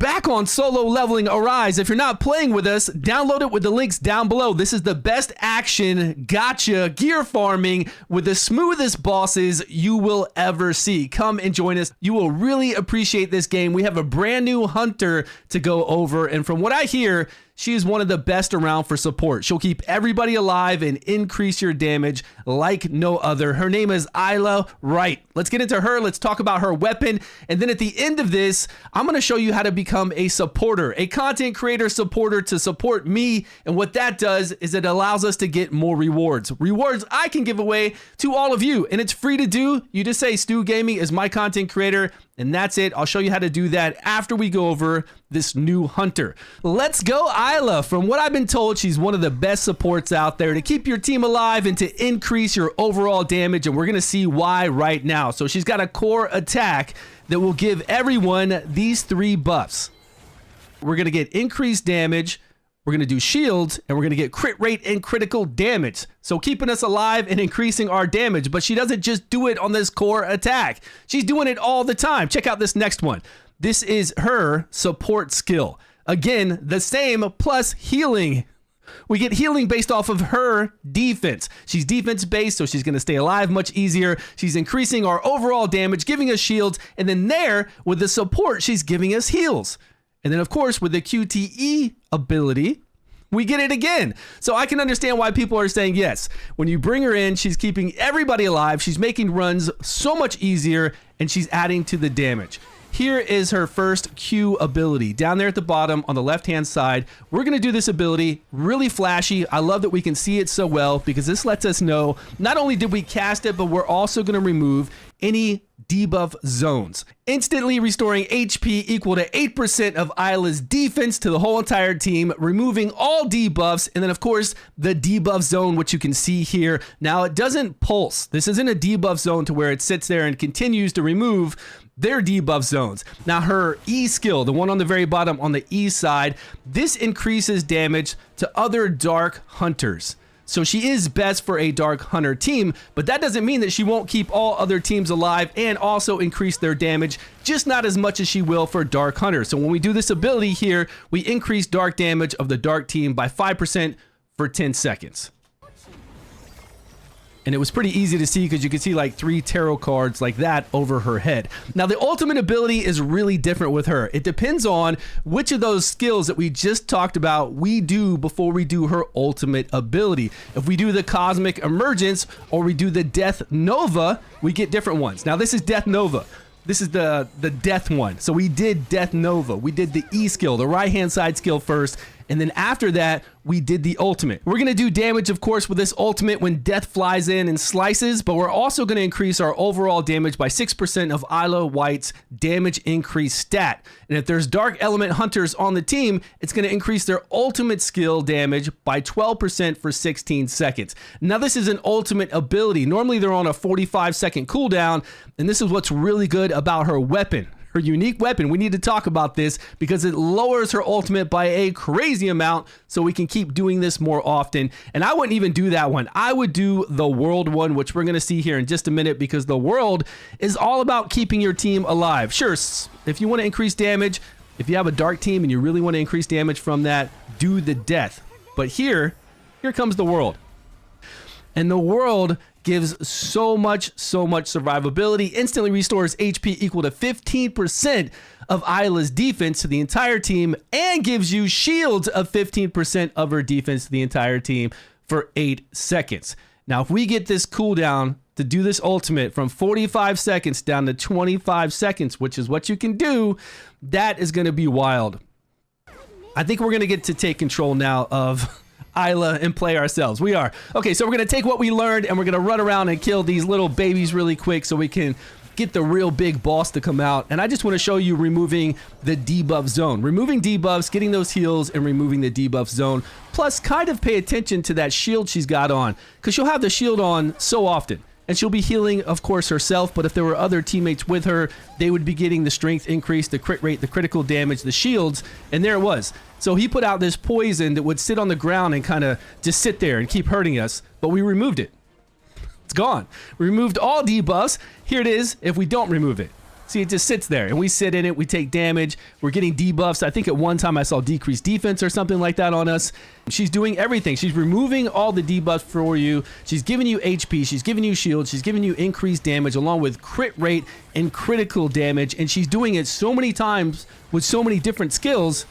Back on solo leveling Arise. If you're not playing with us, download it with the links down below. This is the best action gotcha gear farming with the smoothest bosses you will ever see. Come and join us. You will really appreciate this game. We have a brand new hunter to go over, and from what I hear, she is one of the best around for support. She'll keep everybody alive and increase your damage like no other. Her name is Isla Wright. Let's get into her. Let's talk about her weapon. And then at the end of this, I'm going to show you how to become a supporter, a content creator supporter to support me. And what that does is it allows us to get more rewards. Rewards I can give away to all of you. And it's free to do. You just say StewGaming is my content creator. And that's it. I'll show you how to do that after we go over this new hunter. Let's go, Isla. From what I've been told, she's one of the best supports out there to keep your team alive and to increase your overall damage. And we're going to see why right now. So she's got a core attack that will give everyone these 3 buffs. We're going to get increased damage. We're going to do shields, and we're going to get crit rate and critical damage. So keeping us alive and increasing our damage. But she doesn't just do it on this core attack. She's doing it all the time. Check out this next one. This is her support skill. Again, the same plus healing. We get healing based off of her defense. She's defense based, so she's going to stay alive much easier. She's increasing our overall damage, giving us shields. And then there, with the support, she's giving us heals. And then, of course, with the QTE ability, we get it again. So I can understand why people are saying yes. When you bring her in, she's keeping everybody alive. She's making runs so much easier, and she's adding to the damage. Here is her first Q ability. Down there at the bottom on the left-hand side, we're going to do this ability really flashy. I love that we can see it so well because this lets us know not only did we cast it, but we're also going to remove any debuff zones, instantly restoring HP equal to 8% of Isla's defense to the whole entire team, removing all debuffs, and then of course the debuff zone, which you can see here. Now it doesn't pulse. This isn't a debuff zone to where it sits there and continues to remove their debuff zones. Now her E skill, the one on the very bottom on the E side, this increases damage to other dark hunters. So she is best for a Dark Hunter team, but that doesn't mean that she won't keep all other teams alive and also increase their damage, just not as much as she will for Dark Hunter. So when we do this ability here, we increase dark damage of the Dark team by 5% for 10 seconds. And it was pretty easy to see because you could see like 3 tarot cards like that over her head. Now the ultimate ability is really different with her. It depends on which of those skills that we just talked about we do before we do her ultimate ability. If we do the Cosmic Emergence or we do the Death Nova, we get different ones. Now this is Death Nova. This is the Death one. So we did Death Nova. We did the E skill, the right-hand side skill first. And then after that, we did the ultimate. We're going to do damage, of course, with this ultimate when death flies in and slices, but we're also going to increase our overall damage by 6% of Isla Wright's damage increase stat. And if there's dark element hunters on the team, it's going to increase their ultimate skill damage by 12% for 16 seconds. Now, this is an ultimate ability. Normally, they're on a 45-second cooldown, and this is what's really good about her weapon. Her unique weapon, we need to talk about this because it lowers her ultimate by a crazy amount so we can keep doing this more often. And I wouldn't even do that one. I would do the world one, which we're going to see here in just a minute because the world is all about keeping your team alive. Sure, if you want to increase damage, if you have a dark team and you really want to increase damage from that, do the death. But here comes the world. And the world gives so much survivability, instantly restores HP equal to 15% of Isla's defense to the entire team, and gives you shields of 15% of her defense to the entire team for 8 seconds. Now, if we get this cooldown to do this ultimate from 45 seconds down to 25 seconds, which is what you can do, that is going to be wild. I think we're going to get to take control now of Isla and play ourselves. We are. Okay, so we're going to take what we learned and we're going to run around and kill these little babies really quick so we can get the real big boss to come out. And I just want to show you removing the debuff zone. Removing debuffs, getting those heals, and removing the debuff zone. Plus, kind of pay attention to that shield she's got on because she'll have the shield on so often. And she'll be healing, of course, herself, but if there were other teammates with her, they would be getting the strength increase, the crit rate, the critical damage, the shields, and there it was. So he put out this poison that would sit on the ground and kind of just sit there and keep hurting us, but we removed it. It's gone. We removed all debuffs. Here it is if we don't remove it. See, it just sits there, and we sit in it. We take damage. We're getting debuffs. I think at one time I saw decreased defense or something like that on us. She's doing everything. She's removing all the debuffs for you. She's giving you HP. She's giving you shield. She's giving you increased damage along with crit rate and critical damage, and she's doing it so many times with so many different skills.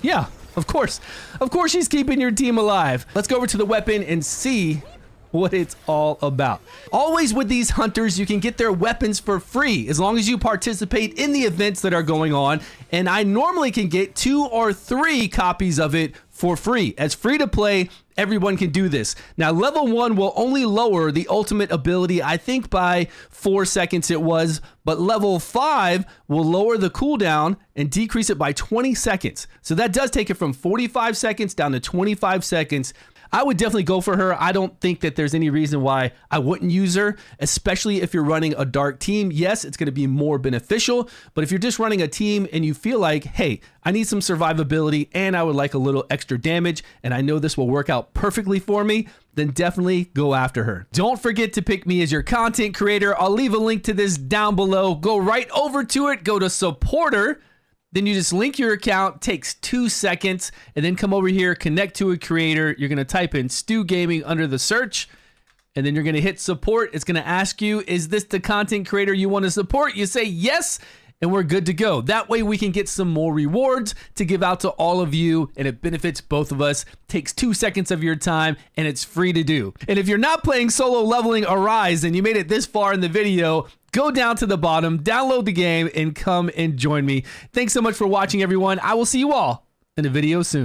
Yeah, of course. Of course she's keeping your team alive. Let's go over to the weapon and see what it's all about. Always with these hunters, you can get their weapons for free as long as you participate in the events that are going on, and I normally can get 2 or 3 copies of it for free. As free to play, everyone can do this. Now, level 1 will only lower the ultimate ability, I think by 4 seconds it was, but level 5 will lower the cooldown and decrease it by 20 seconds. So that does take it from 45 seconds down to 25 seconds. I would definitely go for her. I don't think that there's any reason why I wouldn't use her, especially if you're running a dark team. Yes, it's going to be more beneficial, but if you're just running a team and you feel like, hey, I need some survivability and I would like a little extra damage, and I know this will work out perfectly for me, then definitely go after her. Don't forget to pick me as your content creator. I'll leave a link to this down below. Go right over to it, go to supporter. Then you just link your account, takes 2 seconds, and then come over here, connect to a creator. You're going to type in StewGaming under the search, and then you're going to hit support. It's going to ask you, is this the content creator you want to support? You say yes, and we're good to go. That way we can get some more rewards to give out to all of you, and it benefits both of us. Takes 2 seconds of your time, and it's free to do. And if you're not playing solo leveling Arise and you made it this far in the video, go down to the bottom, download the game, and come and join me. Thanks so much for watching, everyone. I will see you all in a video soon.